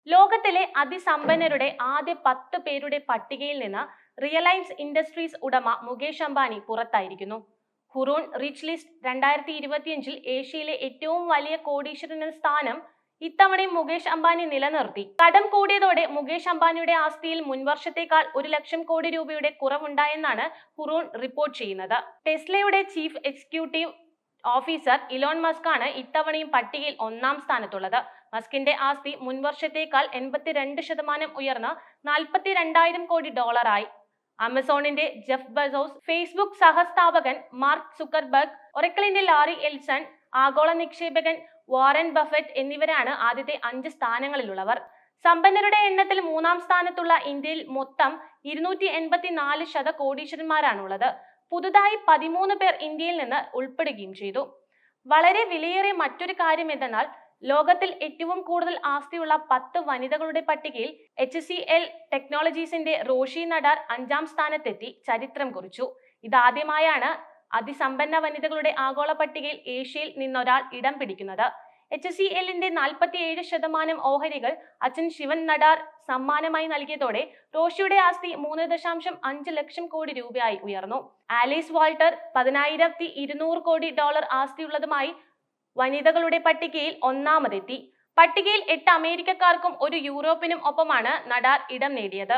ലോകത്തിലെ അതിസമ്പന്നരുടെ ആദ്യ 10 പേരുടെ പട്ടികയിൽ നിന്ന് റിയലയൻസ് ഇൻഡസ്ട്രീസ് ഉടമ മുകേഷ് അംബാനി പുറത്തായിരിക്കുന്നു. ഹുറൂൺ റിച്ച് ലിസ്റ്റ് 2025 ഏഷ്യയിലെ ഏറ്റവും വലിയ കോടീശ്വരൻ എന്ന സ്ഥാനം ഇത്തവണയും മുകേഷ് അംബാനി നിലനിർത്തി. കടം കൂടിയതോടെ മുകേഷ് അംബാനിയുടെ ആസ്തിയിൽ മുൻവർഷത്തേക്കാൾ 1 ലക്ഷം കോടി രൂപയുടെ കുറവുണ്ടായെന്നാണ് ഹുറൂൺ റിപ്പോർട്ട് ചെയ്യുന്നത്. ടെസ്ലയുടെ chief executive officer Elon Musk ആണ് ഇത്തവണയും പട്ടികയിൽ 1-ാം സ്ഥാനത്തുള്ളത്. മസ്കിന്റെ ആസ്തി മുൻവർഷത്തേക്കാൾ 82% ഉയർന്ന് $42,000 കോടി ആയി. ആമസോണിന്റെ ജെഫ് ബെസോസ്, ഫേസ്ബുക്ക് സഹസ്ഥാപകൻ മാർക്ക് സുക്കർബർഗ്, ഒറക്കിളിന്റെ ലാറി എൽസൺ, ആഗോള നിക്ഷേപകൻ വാറൻ ബഫറ്റ് എന്നിവരാണ് ആദ്യത്തെ 5 സ്ഥാനങ്ങളിലുള്ളവർ. സമ്പന്നരുടെ എണ്ണത്തിൽ 3-ാം സ്ഥാനത്തുള്ള ഇന്ത്യയിൽ മൊത്തം 284 കോടീശ്വരന്മാരാണുള്ളത്. പുതുതായി 13 പേർ ഇന്ത്യയിൽ നിന്ന് ഉൾപ്പെടുകയും ചെയ്തു. വളരെ വിലയേറിയ മറ്റൊരു കാര്യം എന്തെന്നാൽ ലോകത്തിൽ ഏറ്റവും കൂടുതൽ ആസ്തിയുള്ള 10 വനിതകളുടെ പട്ടികയിൽ HCL ടെക്നോളജീസിന്റെ റോഷി നഡാർ 5-ാം സ്ഥാനത്തെത്തി ചരിത്രം കുറിച്ചു. ഇതാദ്യമായാണ് അതിസമ്പന്ന വനിതകളുടെ ആഗോള പട്ടികയിൽ ഏഷ്യയിൽ നിന്നൊരാൾ ഇടം പിടിക്കുന്നത്. HCLന്റെ 47% ഓഹരികൾ അച്ഛൻ ശിവൻ നഡാർ സമ്മാനമായി നൽകിയതോടെ റോഷിയുടെ ആസ്തി 3.5 ലക്ഷം കോടി രൂപയായി ഉയർന്നു. ആലീസ് വാൾട്ടർ $10,200 കോടി ആസ്തിയുള്ളതുമായി വനിതകളുടെ പട്ടികയിൽ 1-ാമതെത്തി. പട്ടികയിൽ 8 അമേരിക്കക്കാർക്കും 1 യൂറോപ്പിനും ഒപ്പമാണ് നഡാർ ഇടം നേടിയത്.